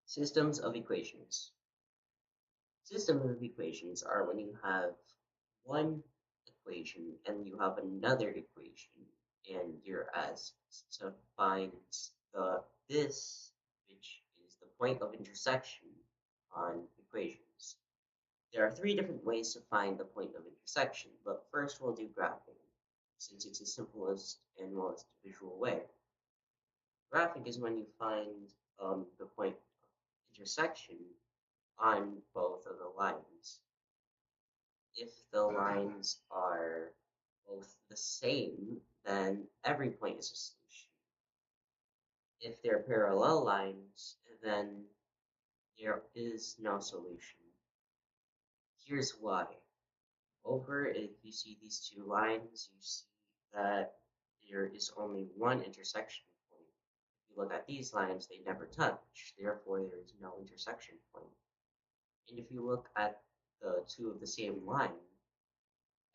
Systems of equations. Systems of equations are when you have one equation and you have another equation, and you're asked to find this, which is the point of intersection on equations. There are three different ways to find the point of intersection, but first we'll do graphing, since it's the simplest and most visual way. Graphing is when you find the point of intersection on both of the lines. If the lines are both the same, then every point is a solution. If they're parallel lines, then there is no solution. Here's why. If you see these two lines, you see that there is only one intersection point. If you look at these lines, they never touch, therefore there is no intersection point. And if you look at the two of the same line,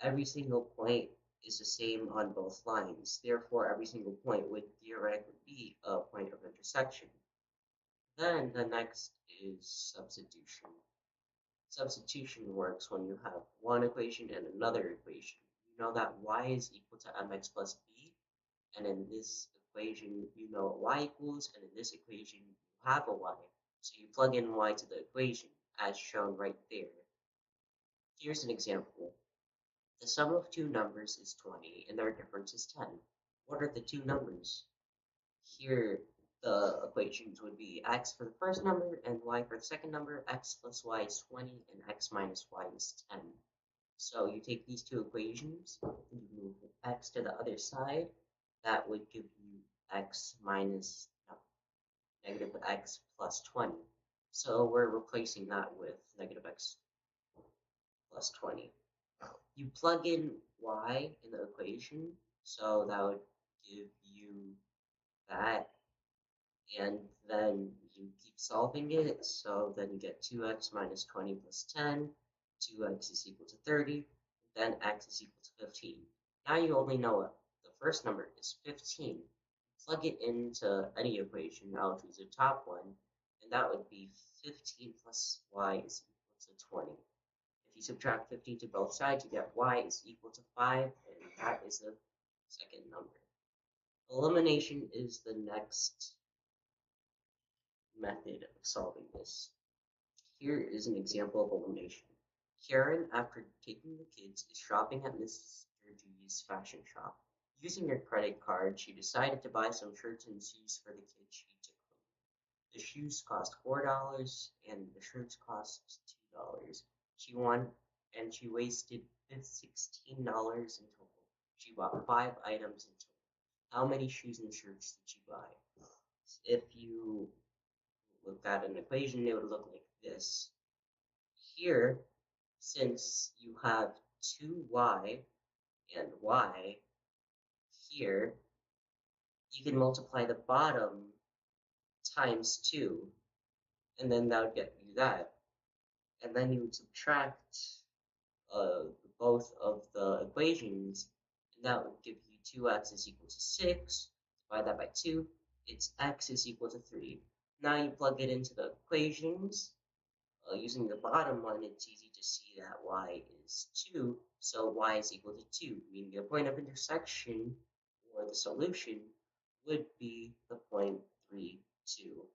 every single point is the same on both lines. Therefore, every single point would theoretically be a point of intersection. Then the next is substitution. Substitution works when you have one equation and another equation. You know that y is equal to mx plus b, and in this equation you know what y equals, and in this equation you have a y. So you plug in y to the equation, as shown right there. Here's an example. The sum of two numbers is 20, and their difference is 10. What are the two numbers? Here, the equations would be x for the first number and y for the second number. X plus y is 20, and x minus y is 10. So you take these two equations, and you move x to the other side. That would give you negative x plus 20. So we're replacing that with negative x plus 20. You plug in y in the equation, so that would give you that, and then you keep solving it, so then you get 2x minus 20 plus 10, 2x is equal to 30, then x is equal to 15. Now you only know what the first number is 15. Plug it into any equation, I'll choose the top one, and that would be 15 plus y is equal to 20. If you subtract 15 to both sides, you get y is equal to 5, and that is the second number. Elimination is the next method of solving this. Here is an example of elimination. Karen, after taking the kids, is shopping at Mr. G's fashion shop. Using her credit card, she decided to buy some shirts and shoes for the kids she took home. The shoes cost $4 and the shirts cost $2. She wasted $16 in total. She bought 5 items in total. How many shoes and shirts did she buy? If you look at an equation, it would look like this. Here, since you have 2y and y here, you can multiply the bottom times 2, and then that would get you that. And then you would subtract both of the equations, and that would give you 2x is equal to 6. Divide that by 2, it's x is equal to 3. Now you plug it into the equations. Using the bottom one, it's easy to see that y is 2, so y is equal to 2, meaning the point of intersection, or the solution, would be the point 3, 2.